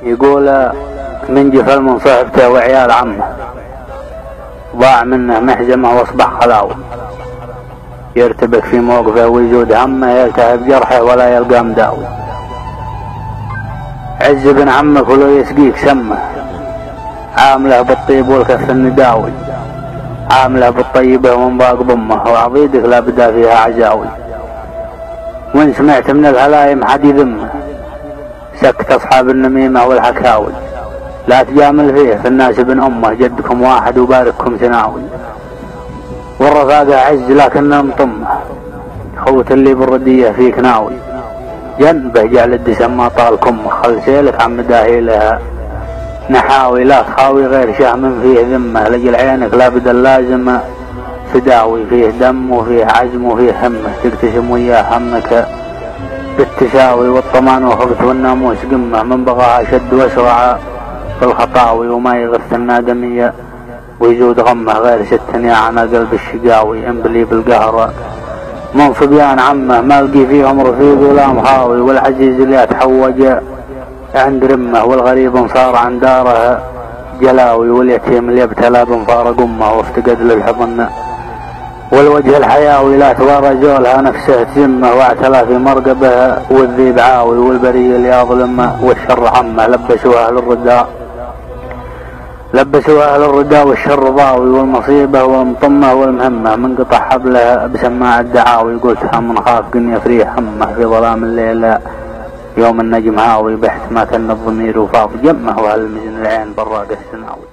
يقول من جفل من صحبته وعيال عمه ضاع منه محجمه واصبح خلاوي، يرتبك في موقفه ويزود همه، يلتهب جرحه ولا يلقى مداوي. عز بن عمك ولو يسقيك سمه، عامله بالطيب والكف النداوي، عامله بالطيبه ومن باق ضمه، وعضيدك لا بدا فيها عزاوي. وان سمعت من الهلايم حد يذمه، سكت اصحاب النميمه والحكاوي. لا تجامل فيه في الناس ابن امه، جدكم واحد وبارككم ثناوي. والرفاقه عز لكنهم طمه، خوت اللي بالرديه فيك ناوي. جنبه جعل الدسم ما طال كمه، خل سيلك عم داهي لها نحاوي. لا تخاوي غير شهم فيه ذمه، لجل عينك لا بدل لازم تداوي. فيه دم وفيه عزم وفيه همه، تقتسم وياه همك بالتساوي. والطمان وخبث والناموس قمه، من بغاها شد واسرع في الخطاوي. وما يغث النادمية ويزود غمه، غير ست يا قلب الشقاوي. انبلي بالقهر من صبيان عمه، ما لقي فيهم رفيق ولا مخاوي. والعزيز اللي اتحوج عند رمه، والغريب صار عن داره جلاوي. واليتيم اللي ابتلى بنفارق امه، وافتقد للحضن والوجه الحياوي. لا توارى جولها نفسه تزمه، واعتلى في مرقبه والذيب عاوي. والبريه اللي اظلمه والشر عمه، لبسوا اهل الرداء والشر ضاوي. والمصيبه والمطمه والمهمه، من قطع حبله بسماع الدعاوي. قلتها من خاف قن يفريح همه، في ظلام الليل يوم النجم هاوي. بحث ما كان الضمير وفاض جمه، وهالمجن العين براق السناوي.